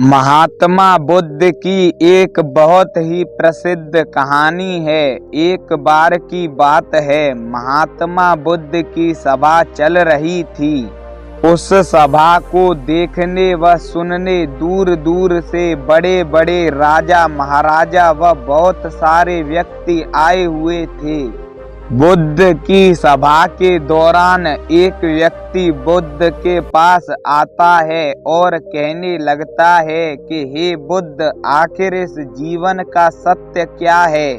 महात्मा बुद्ध की एक बहुत ही प्रसिद्ध कहानी है। एक बार की बात है, महात्मा बुद्ध की सभा चल रही थी। उस सभा को देखने व सुनने दूर दूर से बड़े बड़े राजा महाराजा व बहुत सारे व्यक्ति आए हुए थे। बुद्ध की सभा के दौरान एक व्यक्ति बुद्ध के पास आता है और कहने लगता है कि हे बुद्ध, आखिर इस जीवन का सत्य क्या है?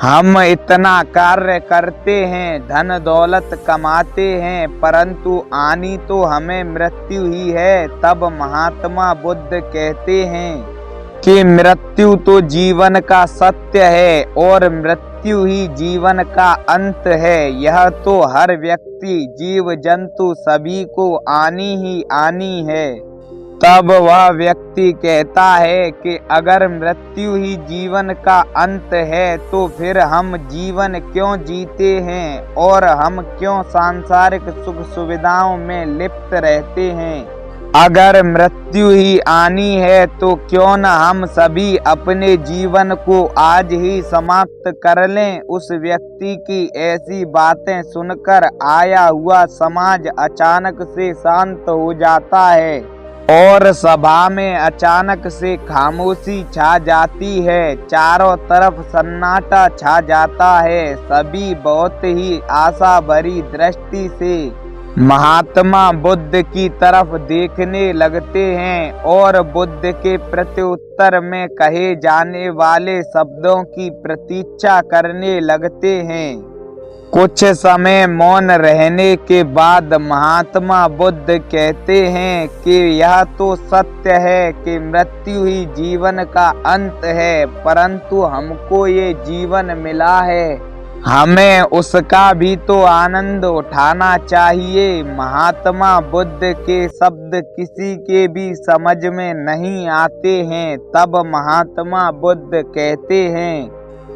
हम इतना कार्य करते हैं, धन दौलत कमाते हैं, परंतु आनी तो हमें मृत्यु ही है। तब महात्मा बुद्ध कहते हैं कि मृत्यु तो जीवन का सत्य है और मृत्यु ही जीवन का अंत है। यह तो हर व्यक्ति, जीव जंतु सभी को आनी ही आनी है। तब वह व्यक्ति कहता है कि अगर मृत्यु ही जीवन का अंत है तो फिर हम जीवन क्यों जीते हैं और हम क्यों सांसारिक सुख सुविधाओं में लिप्त रहते हैं? अगर मृत्यु ही आनी है तो क्यों न हम सभी अपने जीवन को आज ही समाप्त कर लें। उस व्यक्ति की ऐसी बातें सुनकर आया हुआ समाज अचानक से शांत हो जाता है और सभा में अचानक से खामोशी छा जाती है। चारों तरफ सन्नाटा छा जाता है। सभी बहुत ही आशा भरी दृष्टि से महात्मा बुद्ध की तरफ देखने लगते हैं और बुद्ध के प्रत्युत्तर में कहे जाने वाले शब्दों की प्रतीक्षा करने लगते हैं। कुछ समय मौन रहने के बाद महात्मा बुद्ध कहते हैं कि यह तो सत्य है कि मृत्यु ही जीवन का अंत है, परंतु हमको ये जीवन मिला है, हमें उसका भी तो आनंद उठाना चाहिए। महात्मा बुद्ध के शब्द किसी के भी समझ में नहीं आते हैं। तब महात्मा बुद्ध कहते हैं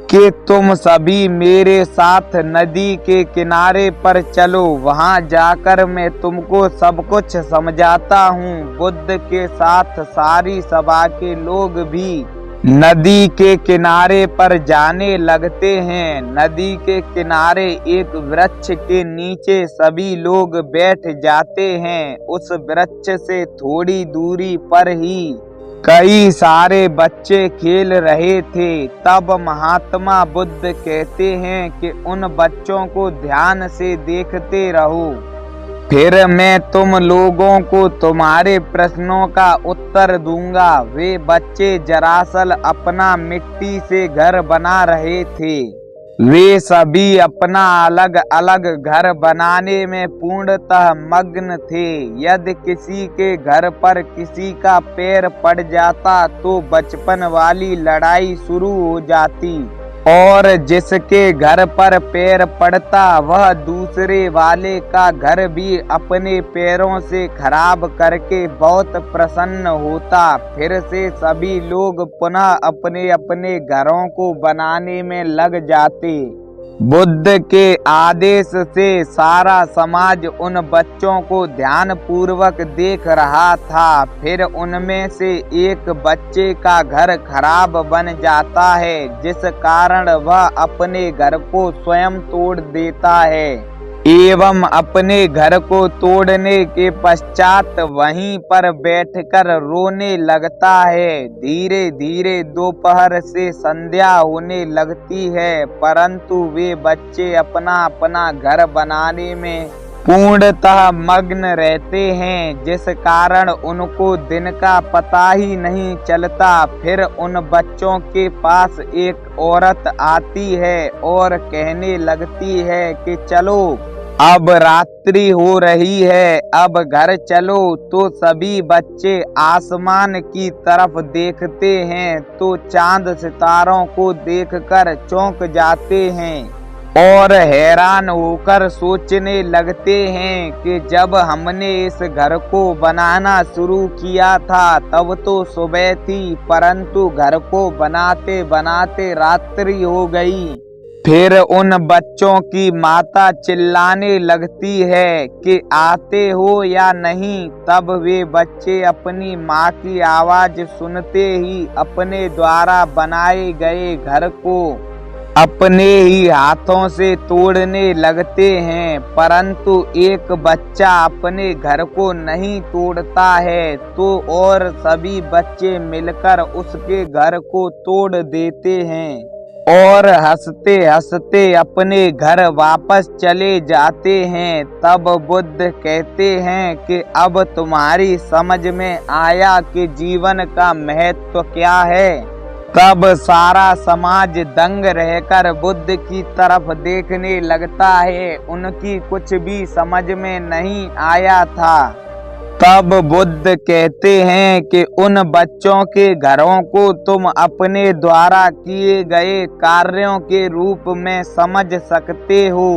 कि तुम सभी मेरे साथ नदी के किनारे पर चलो, वहां जाकर मैं तुमको सब कुछ समझाता हूँ। बुद्ध के साथ सारी सभा के लोग भी नदी के किनारे पर जाने लगते हैं। नदी के किनारे एक वृक्ष के नीचे सभी लोग बैठ जाते हैं। उस वृक्ष से थोड़ी दूरी पर ही कई सारे बच्चे खेल रहे थे। तब महात्मा बुद्ध कहते हैं कि उन बच्चों को ध्यान से देखते रहो, फिर मैं तुम लोगों को तुम्हारे प्रश्नों का उत्तर दूंगा। वे बच्चे दरअसल अपना मिट्टी से घर बना रहे थे। वे सभी अपना अलग अलग घर बनाने में पूर्णतः मग्न थे। यदि किसी के घर पर किसी का पैर पड़ जाता तो बचपन वाली लड़ाई शुरू हो जाती और जिसके घर पर पैर पड़ता वह दूसरे वाले का घर भी अपने पैरों से खराब करके बहुत प्रसन्न होता। फिर से सभी लोग पुनः अपने अपने घरों को बनाने में लग जाते। बुद्ध के आदेश से सारा समाज उन बच्चों को ध्यान पूर्वक देख रहा था। फिर उनमें से एक बच्चे का घर खराब बन जाता है, जिस कारण वह अपने घर को स्वयं तोड़ देता है एवं अपने घर को तोड़ने के पश्चात वहीं पर बैठकर रोने लगता है। धीरे धीरे दोपहर से संध्या होने लगती है, परंतु वे बच्चे अपना अपना घर बनाने में पूर्णतः मग्न रहते हैं, जिस कारण उनको दिन का पता ही नहीं चलता। फिर उन बच्चों के पास एक औरत आती है और कहने लगती है कि चलो, अब रात्रि हो रही है, अब घर चलो। तो सभी बच्चे आसमान की तरफ देखते हैं तो चांद सितारों को देखकर चौंक जाते हैं और हैरान होकर सोचने लगते हैं कि जब हमने इस घर को बनाना शुरू किया था तब तो सुबह थी, परंतु घर को बनाते बनाते रात्रि हो गई। फिर उन बच्चों की माता चिल्लाने लगती है कि आते हो या नहीं। तब वे बच्चे अपनी माँ की आवाज सुनते ही अपने द्वारा बनाए गए घर को अपने ही हाथों से तोड़ने लगते हैं। परंतु एक बच्चा अपने घर को नहीं तोड़ता है तो और सभी बच्चे मिलकर उसके घर को तोड़ देते हैं और हंसते हंसते अपने घर वापस चले जाते हैं। तब बुद्ध कहते हैं कि अब तुम्हारी समझ में आया कि जीवन का महत्व क्या है। तब सारा समाज दंग रहकर बुद्ध की तरफ देखने लगता है। उनकी कुछ भी समझ में नहीं आया था। तब बुद्ध कहते हैं कि उन बच्चों के घरों को तुम अपने द्वारा किए गए कार्यों के रूप में समझ सकते हो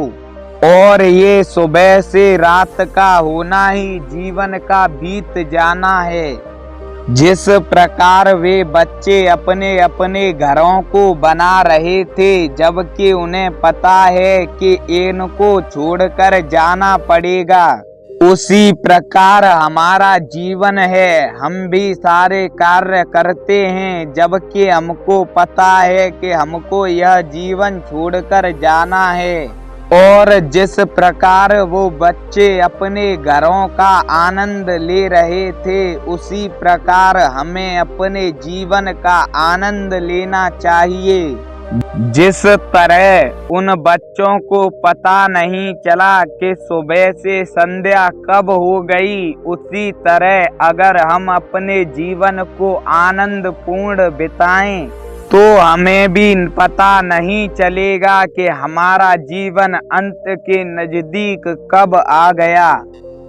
और ये सुबह से रात का होना ही जीवन का बीत जाना है। जिस प्रकार वे बच्चे अपने अपने घरों को बना रहे थे जबकि उन्हें पता है कि इनको छोड़कर जाना पड़ेगा, उसी प्रकार हमारा जीवन है। हम भी सारे कार्य करते हैं जबकि हमको पता है कि हमको यह जीवन छोड़कर जाना है। और जिस प्रकार वो बच्चे अपने घरों का आनंद ले रहे थे उसी प्रकार हमें अपने जीवन का आनंद लेना चाहिए। जिस तरह उन बच्चों को पता नहीं चला कि सुबह से संध्या कब हो गई, उसी तरह अगर हम अपने जीवन को आनंद पूर्ण बिताएं तो हमें भी पता नहीं चलेगा कि हमारा जीवन अंत के नजदीक कब आ गया।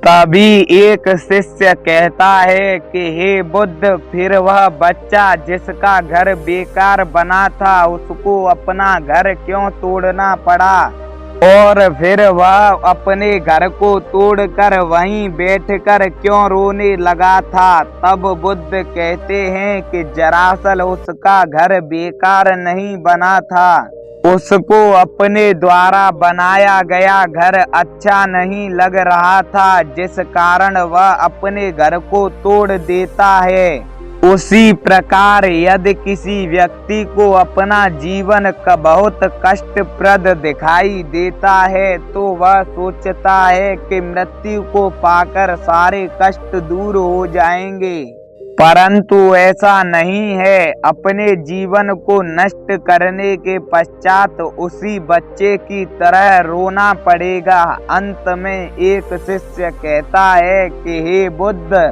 तभी एक शिष्य कहता है कि हे बुद्ध, फिर वह बच्चा जिसका घर बेकार बना था उसको अपना घर क्यों तोड़ना पड़ा और फिर वह अपने घर को तोड़कर वहीं बैठकर क्यों रोने लगा था। तब बुद्ध कहते हैं कि दरअसल उसका घर बेकार नहीं बना था, उसको अपने द्वारा बनाया गया घर अच्छा नहीं लग रहा था, जिस कारण वह अपने घर को तोड़ देता है। उसी प्रकार यदि किसी व्यक्ति को अपना जीवन का बहुत कष्टप्रद दिखाई देता है तो वह सोचता है कि मृत्यु को पाकर सारे कष्ट दूर हो जाएंगे, परंतु ऐसा नहीं है। अपने जीवन को नष्ट करने के पश्चात उसी बच्चे की तरह रोना पड़ेगा। अंत में एक शिष्य कहता है कि हे बुद्ध,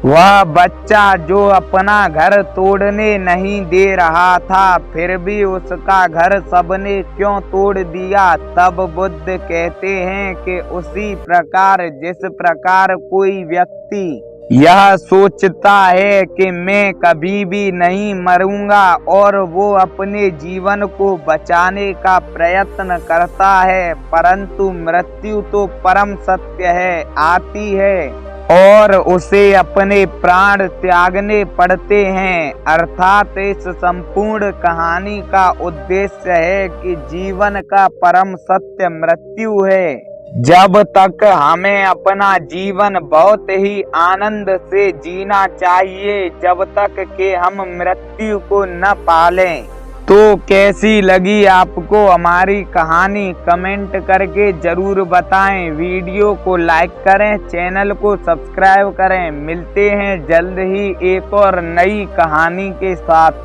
वह बच्चा जो अपना घर तोड़ने नहीं दे रहा था फिर भी उसका घर सबने क्यों तोड़ दिया। तब बुद्ध कहते हैं कि उसी प्रकार जिस प्रकार कोई व्यक्ति यह सोचता है कि मैं कभी भी नहीं मरूंगा और वो अपने जीवन को बचाने का प्रयत्न करता है, परंतु मृत्यु तो परम सत्य है, आती है और उसे अपने प्राण त्यागने पड़ते हैं। अर्थात इस संपूर्ण कहानी का उद्देश्य है कि जीवन का परम सत्य मृत्यु है। जब तक हमें अपना जीवन बहुत ही आनंद से जीना चाहिए जब तक कि हम मृत्यु को न पालें। तो कैसी लगी आपको हमारी कहानी कमेंट करके जरूर बताएं। वीडियो को लाइक करें, चैनल को सब्सक्राइब करें। मिलते हैं जल्द ही एक और नई कहानी के साथ।